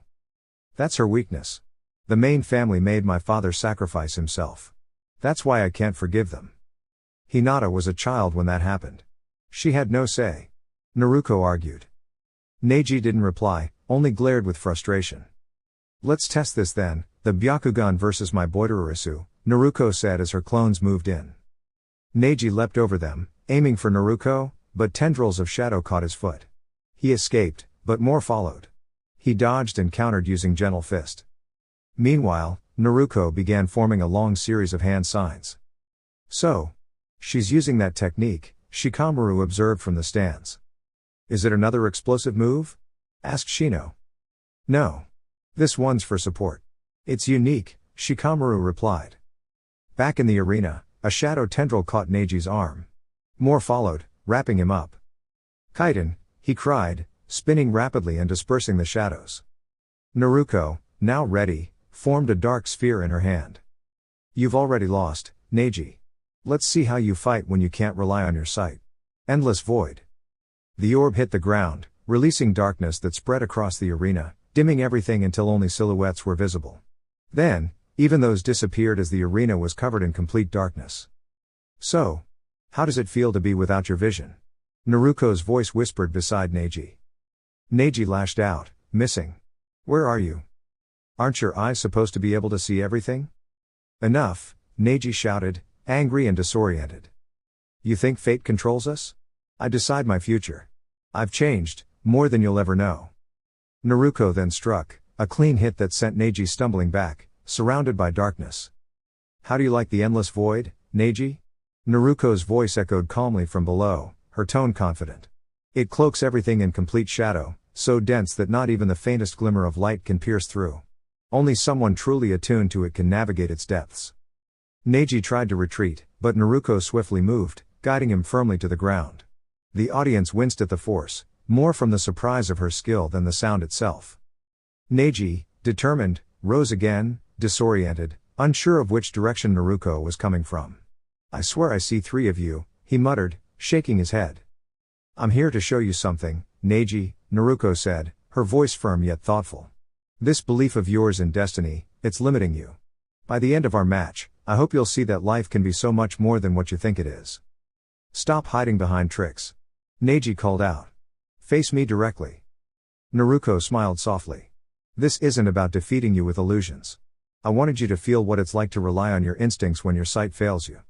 That's her weakness. The main family made my father sacrifice himself. That's why I can't forgive them. Hinata was a child when that happened. She had no say. Naruko argued. Neji didn't reply, only glared with frustration. Let's test this then, the Byakugan versus my Boiderarisu, Naruko said as her clones moved in. Neji leapt over them, aiming for Naruko, but tendrils of shadow caught his foot. He escaped, but more followed. He dodged and countered using gentle fist. Meanwhile, Naruko began forming a long series of hand signs. So, she's using that technique, Shikamaru observed from the stands. Is it another explosive move? Asked Shino. No. This one's for support. It's unique, Shikamaru replied. Back in the arena, a shadow tendril caught Neji's arm. More followed, wrapping him up. Kaiten, he cried, spinning rapidly and dispersing the shadows. Naruko, now ready, formed a dark sphere in her hand. You've already lost, Neji. Let's see how you fight when you can't rely on your sight. Endless void. The orb hit the ground, releasing darkness that spread across the arena, dimming everything until only silhouettes were visible. Then, even those disappeared as the arena was covered in complete darkness. So, how does it feel to be without your vision? Naruko's voice whispered beside Neji. Neji lashed out, missing. Where are you? Aren't your eyes supposed to be able to see everything? Enough, Neji shouted, angry and disoriented. You think fate controls us? I decide my future. I've changed, more than you'll ever know. Naruko then struck, a clean hit that sent Neji stumbling back, surrounded by darkness. How do you like the endless void, Neji? Naruko's voice echoed calmly from below, her tone confident. It cloaks everything in complete shadow, so dense that not even the faintest glimmer of light can pierce through. Only someone truly attuned to it can navigate its depths. Neji tried to retreat, but Naruko swiftly moved, guiding him firmly to the ground. The audience winced at the force, more from the surprise of her skill than the sound itself. Neji, determined, rose again, disoriented, unsure of which direction Naruko was coming from. I swear I see three of you, he muttered, shaking his head. I'm here to show you something, Neji, Naruko said, her voice firm yet thoughtful. This belief of yours in destiny, it's limiting you. By the end of our match, I hope you'll see that life can be so much more than what you think it is. Stop hiding behind tricks. Neji called out. Face me directly. Naruko smiled softly. This isn't about defeating you with illusions. I wanted you to feel what it's like to rely on your instincts when your sight fails you.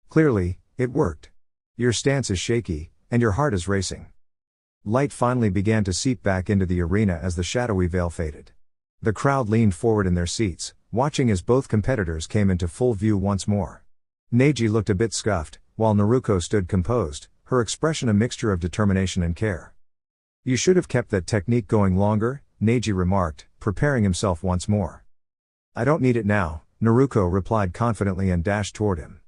Clearly, it worked. Your stance is shaky, and your heart is racing. Light finally began to seep back into the arena as the shadowy veil faded. The crowd leaned forward in their seats, watching as both competitors came into full view once more. Neji looked a bit scuffed, while Naruko stood composed, her expression a mixture of determination and care. You should have kept that technique going longer, Neji remarked, preparing himself once more. I don't need it now, Naruko replied confidently and dashed toward him.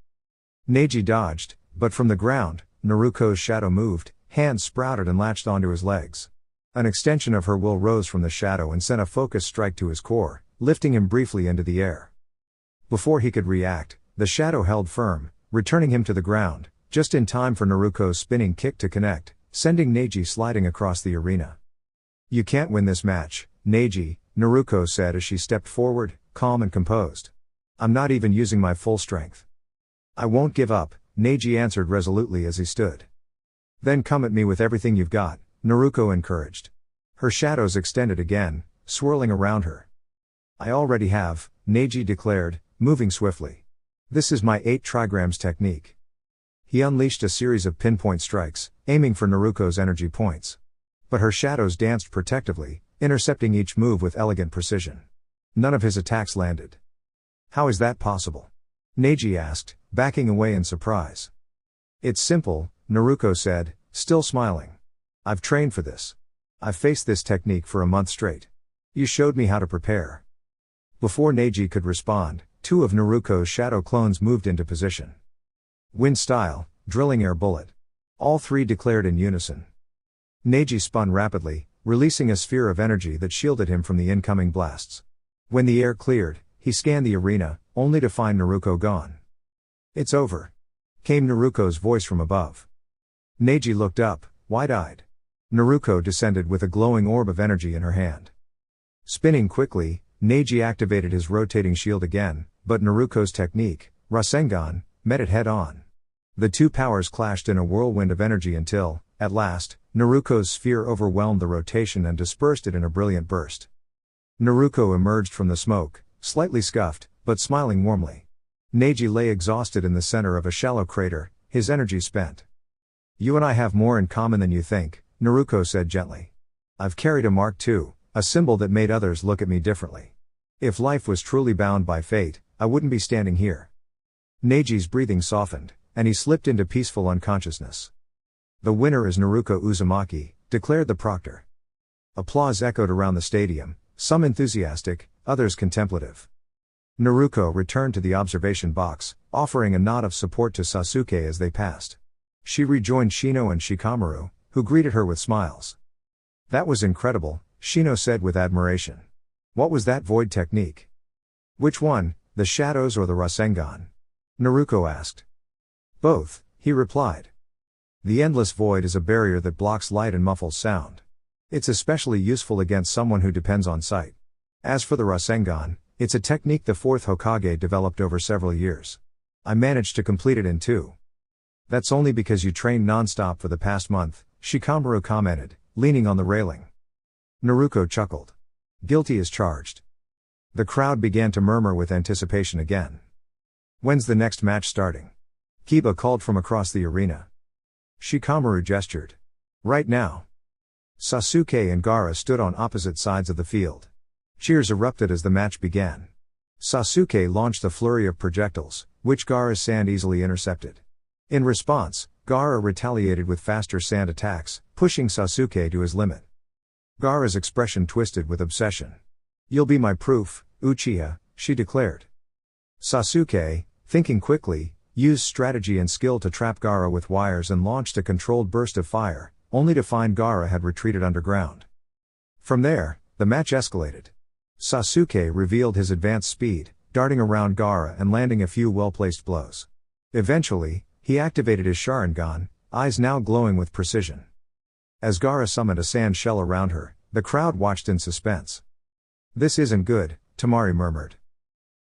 Neji dodged, but from the ground, Naruko's shadow moved, hands sprouted and latched onto his legs. An extension of her will rose from the shadow and sent a focused strike to his core, lifting him briefly into the air. Before he could react, the shadow held firm, returning him to the ground, just in time for Naruko's spinning kick to connect, sending Neji sliding across the arena. You can't win this match, Neji, Naruko said as she stepped forward, calm and composed. I'm not even using my full strength. I won't give up, Neji answered resolutely as he stood. Then come at me with everything you've got, Naruko encouraged. Her shadows extended again, swirling around her. I already have, Neji declared, moving swiftly. This is my 8 trigrams technique. He unleashed a series of pinpoint strikes, aiming for Naruko's energy points. But her shadows danced protectively, intercepting each move with elegant precision. None of his attacks landed. How is that possible? Neji asked, backing away in surprise. It's simple, Naruko said, still smiling. I've trained for this. I've faced this technique for a month straight. You showed me how to prepare. Before Neji could respond, 2 of Naruko's shadow clones moved into position. Wind style, drilling air bullet. All 3 declared in unison. Neji spun rapidly, releasing a sphere of energy that shielded him from the incoming blasts. When the air cleared, he scanned the arena, only to find Naruko gone. It's over, came Naruko's voice from above. Neji looked up, wide-eyed. Naruko descended with a glowing orb of energy in her hand. Spinning quickly, Neji activated his rotating shield again, but Naruko's technique, Rasengan, met it head-on. The 2 powers clashed in a whirlwind of energy until, at last, Naruko's sphere overwhelmed the rotation and dispersed it in a brilliant burst. Naruko emerged from the smoke, slightly scuffed, but smiling warmly. Neji lay exhausted in the center of a shallow crater, his energy spent. You and I have more in common than you think, Naruko said gently. I've carried a Mark II, a symbol that made others look at me differently. If life was truly bound by fate, I wouldn't be standing here. Neji's breathing softened, and he slipped into peaceful unconsciousness. The winner is Naruko Uzumaki, declared the proctor. Applause echoed around the stadium, some enthusiastic, others contemplative. Naruko returned to the observation box, offering a nod of support to Sasuke as they passed. She rejoined Shino and Shikamaru, who greeted her with smiles. That was incredible, Shino said with admiration. What was that void technique? Which one, the shadows or the Rasengan? Naruko asked. Both, he replied. The endless void is a barrier that blocks light and muffles sound. It's especially useful against someone who depends on sight. As for the Rasengan, it's a technique the 4th Hokage developed over several years. I managed to complete it in 2. That's only because you trained non-stop for the past month, Shikamaru commented, leaning on the railing. Naruko chuckled. Guilty as charged. The crowd began to murmur with anticipation again. When's the next match starting? Kiba called from across the arena. Shikamaru gestured. Right now. Sasuke and Gaara stood on opposite sides of the field. Cheers erupted as the match began. Sasuke launched a flurry of projectiles, which Gaara's sand easily intercepted. In response, Gaara retaliated with faster sand attacks, pushing Sasuke to his limit. Gaara's expression twisted with obsession. You'll be my proof, Uchiha, she declared. Sasuke, thinking quickly, used strategy and skill to trap Gaara with wires and launched a controlled burst of fire, only to find Gaara had retreated underground. From there, the match escalated. Sasuke revealed his advanced speed, darting around Gaara and landing a few well-placed blows. Eventually, he activated his Sharingan, eyes now glowing with precision. As Gaara summoned a sand shell around her, the crowd watched in suspense. This isn't good, Temari murmured.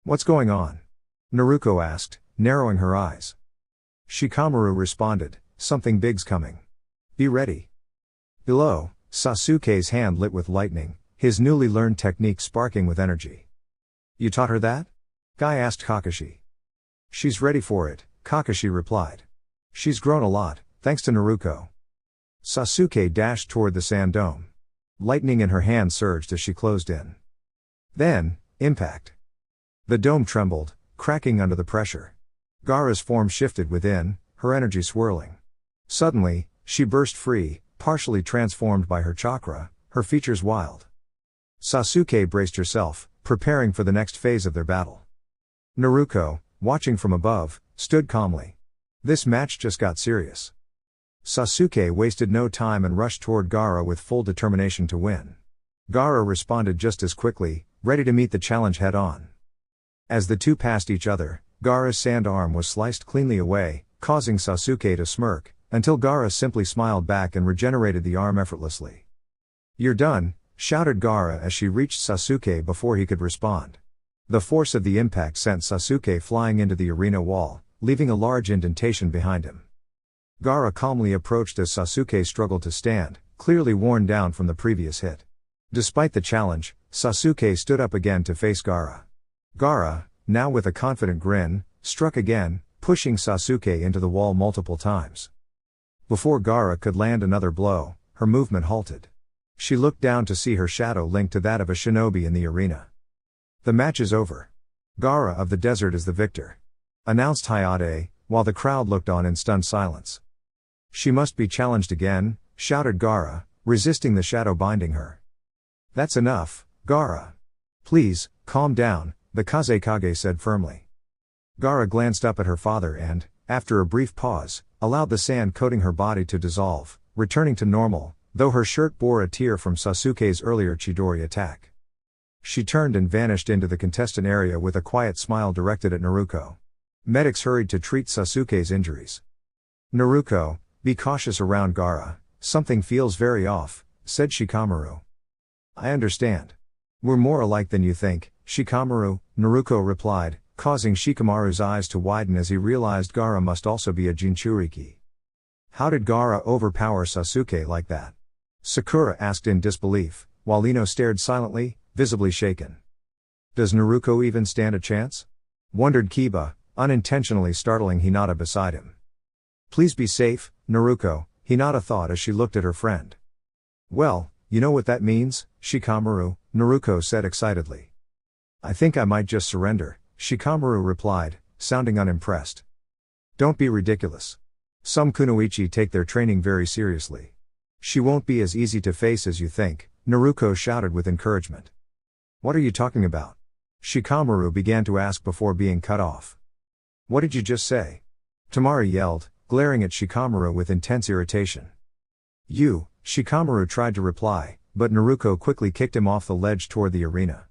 What's going on? Naruko asked, narrowing her eyes. Shikamaru responded, something big's coming. Be ready. Below, Sasuke's hand lit with lightning, his newly learned technique sparking with energy. You taught her that? Guy asked Kakashi. She's ready for it, Kakashi replied. She's grown a lot, thanks to Naruko. Sasuke dashed toward the sand dome. Lightning in her hand surged as she closed in. Then, impact. The dome trembled, cracking under the pressure. Gaara's form shifted within, her energy swirling. Suddenly, she burst free, partially transformed by her chakra, her features wild. Sasuke braced herself, preparing for the next phase of their battle. Naruko, watching from above, stood calmly. This match just got serious. Sasuke wasted no time and rushed toward Gaara with full determination to win. Gaara responded just as quickly, ready to meet the challenge head-on. As the two passed each other, Gaara's sand arm was sliced cleanly away, causing Sasuke to smirk, until Gaara simply smiled back and regenerated the arm effortlessly. You're done, shouted Gaara as she reached Sasuke before he could respond. The force of the impact sent Sasuke flying into the arena wall, leaving a large indentation behind him. Gaara calmly approached as Sasuke struggled to stand, clearly worn down from the previous hit. Despite the challenge, Sasuke stood up again to face Gaara. Gaara, now with a confident grin, struck again, pushing Sasuke into the wall multiple times. Before Gaara could land another blow, her movement halted. She looked down to see her shadow linked to that of a shinobi in the arena. The match is over. Gaara of the desert is the victor, announced Hayate, while the crowd looked on in stunned silence. She must be challenged again, shouted Gaara, resisting the shadow binding her. That's enough, Gaara. Please, calm down, the Kazekage said firmly. Gaara glanced up at her father and, after a brief pause, allowed the sand coating her body to dissolve, returning to normal, though her shirt bore a tear from Sasuke's earlier Chidori attack. She turned and vanished into the contestant area with a quiet smile directed at Naruko. Medics hurried to treat Sasuke's injuries. Naruko, be cautious around Gaara, something feels very off, said Shikamaru. I understand. We're more alike than you think, Shikamaru, Naruko replied, causing Shikamaru's eyes to widen as he realized Gaara must also be a Jinchuriki. How did Gaara overpower Sasuke like that? Sakura asked in disbelief, while Ino stared silently, visibly shaken. Does Naruko even stand a chance? Wondered Kiba, unintentionally startling Hinata beside him. Please be safe, Naruko, Hinata thought as she looked at her friend. Well, you know what that means, Shikamaru, Naruko said excitedly. I think I might just surrender, Shikamaru replied, sounding unimpressed. Don't be ridiculous. Some kunoichi take their training very seriously. She won't be as easy to face as you think, Naruko shouted with encouragement. What are you talking about? Shikamaru began to ask before being cut off. What did you just say? Temari yelled, glaring at Shikamaru with intense irritation. You, Shikamaru tried to reply, but Naruko quickly kicked him off the ledge toward the arena.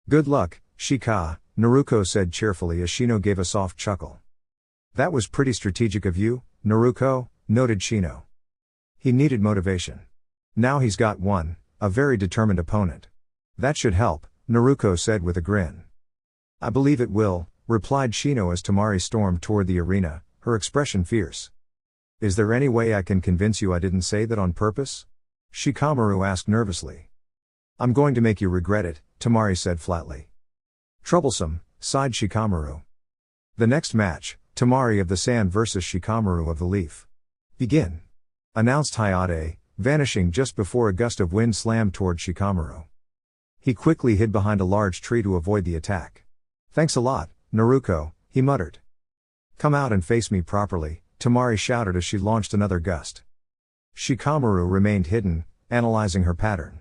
Good luck, Shika, Naruko said cheerfully as Shino gave a soft chuckle. That was pretty strategic of you, Naruko, noted Shino. He needed motivation. Now he's got one, a very determined opponent. That should help, Naruko said with a grin. I believe it will, replied Shino as Temari stormed toward the arena, her expression fierce. Is there any way I can convince you I didn't say that on purpose? Shikamaru asked nervously. I'm going to make you regret it, Tamari said flatly. Troublesome, sighed Shikamaru. The next match, Tamari of the Sand versus Shikamaru of the Leaf. Begin. Announced Hayate, vanishing just before a gust of wind slammed toward Shikamaru. He quickly hid behind a large tree to avoid the attack. Thanks a lot, Naruko, he muttered. Come out and face me properly, Tamari shouted as she launched another gust. Shikamaru remained hidden, analyzing her pattern.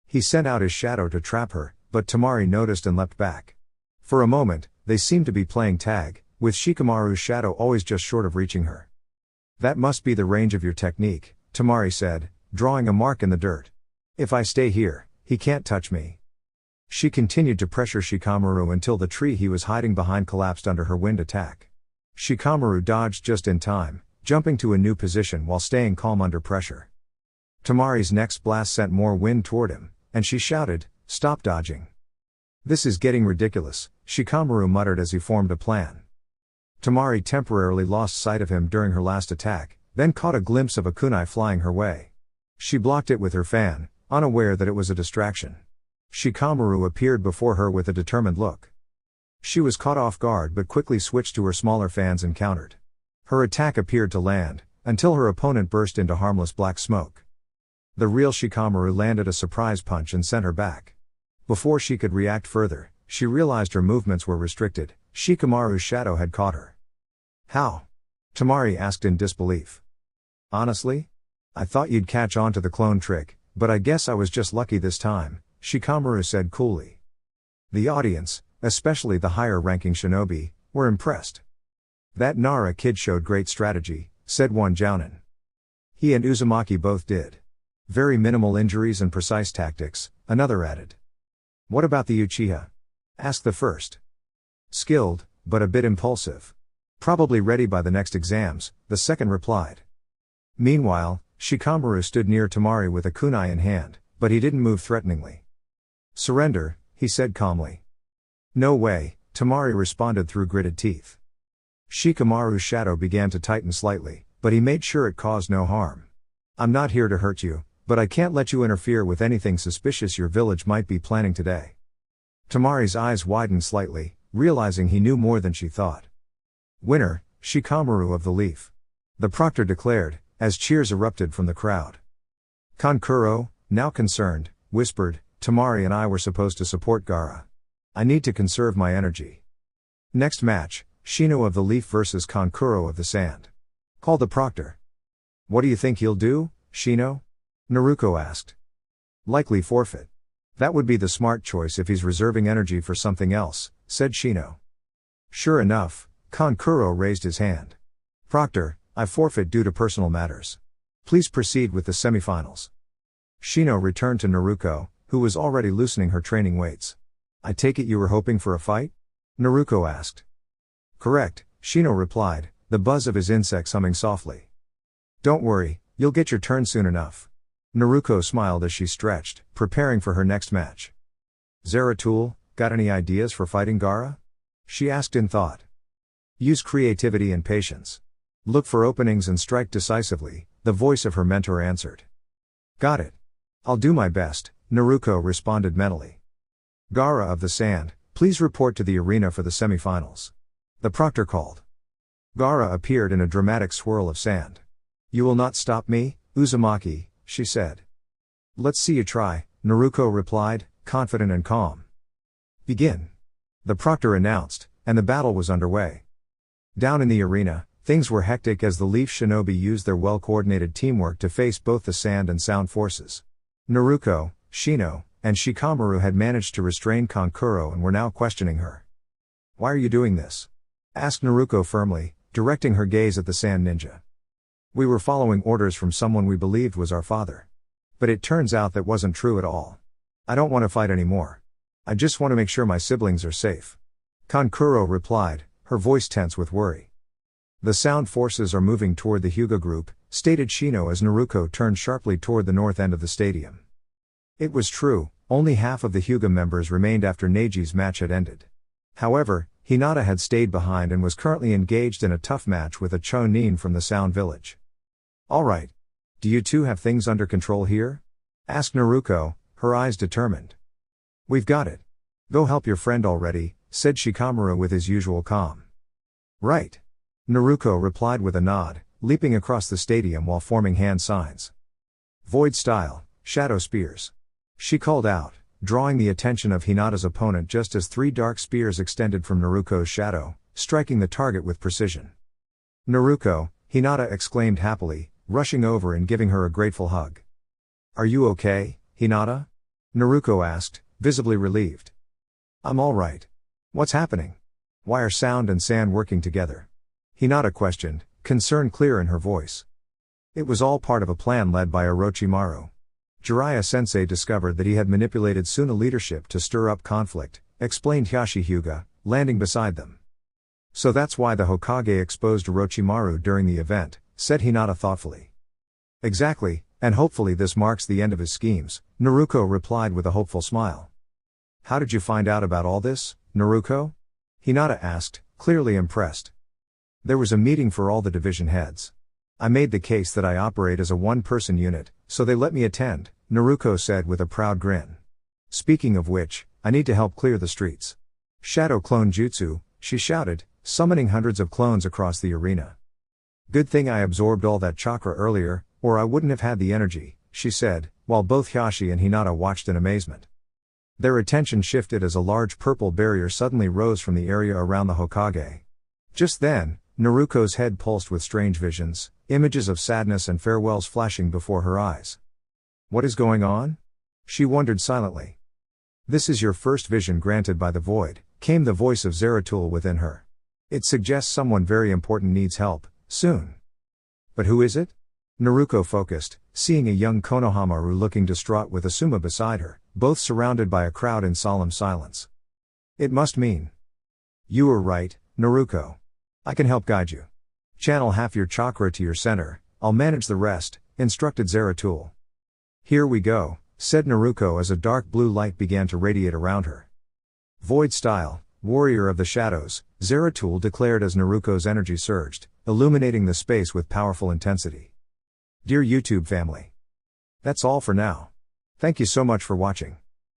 He sent out his shadow to trap her, but Tamari noticed and leapt back. For a moment, they seemed to be playing tag, with Shikamaru's shadow always just short of reaching her. That must be the range of your technique, Tamari said, drawing a mark in the dirt. If I stay here, he can't touch me. She continued to pressure Shikamaru until the tree he was hiding behind collapsed under her wind attack. Shikamaru dodged just in time, jumping to a new position while staying calm under pressure. Tamari's next blast sent more wind toward him, and she shouted, "Stop dodging." This is getting ridiculous, Shikamaru muttered as he formed a plan. Tamari temporarily lost sight of him during her last attack, then caught a glimpse of a kunai flying her way. She blocked it with her fan, unaware that it was a distraction. Shikamaru appeared before her with a determined look. She was caught off guard but quickly switched to her smaller fans and countered. Her attack appeared to land, until her opponent burst into harmless black smoke. The real Shikamaru landed a surprise punch and sent her back. Before she could react further, she realized her movements were restricted. Shikamaru's shadow had caught her. How? Tamari asked in disbelief. Honestly? I thought you'd catch on to the clone trick, but I guess I was just lucky this time, Shikamaru said coolly. The audience, especially the higher-ranking shinobi, were impressed. That Nara kid showed great strategy, said one jounin. He and Uzumaki both did. Very minimal injuries and precise tactics, another added. What about the Uchiha? Asked the first. Skilled, but a bit impulsive. Probably ready by the next exams, the second replied. Meanwhile, Shikamaru stood near Tamari with a kunai in hand, but he didn't move threateningly. Surrender, he said calmly. No way, Tamari responded through gritted teeth. Shikamaru's shadow began to tighten slightly, but he made sure it caused no harm. I'm not here to hurt you, but I can't let you interfere with anything suspicious your village might be planning today. Tamari's eyes widened slightly, realizing he knew more than she thought. Winner, Shikamaru of the Leaf. The proctor declared, as cheers erupted from the crowd. Kankuro, now concerned, whispered, Tamari and I were supposed to support Gaara. I need to conserve my energy. Next match, Shino of the Leaf versus Kankuro of the Sand. Call the proctor. What do you think he'll do, Shino? Naruko asked. Likely forfeit. That would be the smart choice if he's reserving energy for something else, said Shino. Sure enough, Kankuro raised his hand. Proctor, I forfeit due to personal matters. Please proceed with the semifinals. Shino returned to Naruko, who was already loosening her training weights. I take it you were hoping for a fight? Naruko asked. Correct, Shino replied, the buzz of his insects humming softly. Don't worry, you'll get your turn soon enough. Naruko smiled as she stretched, preparing for her next match. Zeratul, got any ideas for fighting Gaara? She asked in thought. Use creativity and patience. Look for openings and strike decisively, the voice of her mentor answered. Got it. I'll do my best, Naruko responded mentally. Gaara of the Sand, please report to the arena for the semifinals. The proctor called. Gaara appeared in a dramatic swirl of sand. You will not stop me, Uzumaki, she said. Let's see you try, Naruko replied, confident and calm. Begin. The proctor announced, and the battle was underway. Down in the arena, things were hectic as the Leaf Shinobi used their well-coordinated teamwork to face both the sand and sound forces. Naruko, Shino, and Shikamaru had managed to restrain Kankuro and were now questioning her. Why are you doing this? Asked Naruko firmly, directing her gaze at the sand ninja. We were following orders from someone we believed was our father. But it turns out that wasn't true at all. I don't want to fight anymore. I just want to make sure my siblings are safe. Kankuro replied, her voice tense with worry. The sound forces are moving toward the Hyuga group, stated Shino as Naruko turned sharply toward the north end of the stadium. It was true, only half of the Hyuga members remained after Neiji's match had ended. However, Hinata had stayed behind and was currently engaged in a tough match with a Chonin from the Sound Village. Alright. Do you two have things under control here? Asked Naruko, her eyes determined. We've got it. Go help your friend already, said Shikamaru with his usual calm. Right. Naruko replied with a nod, leaping across the stadium while forming hand signs. Void style, shadow spears. She called out, drawing the attention of Hinata's opponent just as 3 dark spears extended from Naruko's shadow, striking the target with precision. Naruko, Hinata exclaimed happily, rushing over and giving her a grateful hug. Are you okay, Hinata? Naruko asked, visibly relieved. I'm alright. What's happening? Why are sound and sand working together? Hinata questioned, concern clear in her voice. It was all part of a plan led by Orochimaru. Jiraiya-sensei discovered that he had manipulated Suna leadership to stir up conflict, explained Hyuga, landing beside them. So that's why the Hokage exposed Orochimaru during the event, said Hinata thoughtfully. Exactly, and hopefully this marks the end of his schemes, Naruko replied with a hopeful smile. How did you find out about all this, Naruko? Hinata asked, clearly impressed. There was a meeting for all the division heads. I made the case that I operate as a one-person unit, so they let me attend, Naruko said with a proud grin. Speaking of which, I need to help clear the streets. Shadow clone jutsu, she shouted, summoning hundreds of clones across the arena. Good thing I absorbed all that chakra earlier, or I wouldn't have had the energy, she said, while both Hiashi and Hinata watched in amazement. Their attention shifted as a large purple barrier suddenly rose from the area around the Hokage. Just then, Naruko's head pulsed with strange visions, images of sadness and farewells flashing before her eyes. What is going on? She wondered silently. This is your first vision granted by the void, came the voice of Zeratul within her. It suggests someone very important needs help, soon. But who is it? Naruko focused, seeing a young Konohamaru looking distraught with Asuma beside her, both surrounded by a crowd in solemn silence. It must mean. You were right, Naruko. I can help guide you. Channel half your chakra to your center, I'll manage the rest, instructed Zeratul. Here we go, said Naruko as a dark blue light began to radiate around her. Void style, warrior of the shadows, Zeratul declared as Naruko's energy surged, illuminating the space with powerful intensity. Dear YouTube family. That's all for now. Thank you so much for watching.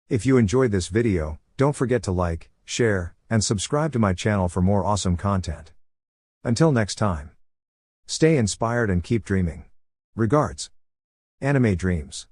If you enjoyed this video, don't forget to like, share, and subscribe to my channel for more awesome content. Until next time. Stay inspired and keep dreaming. Regards. Anime Dreams.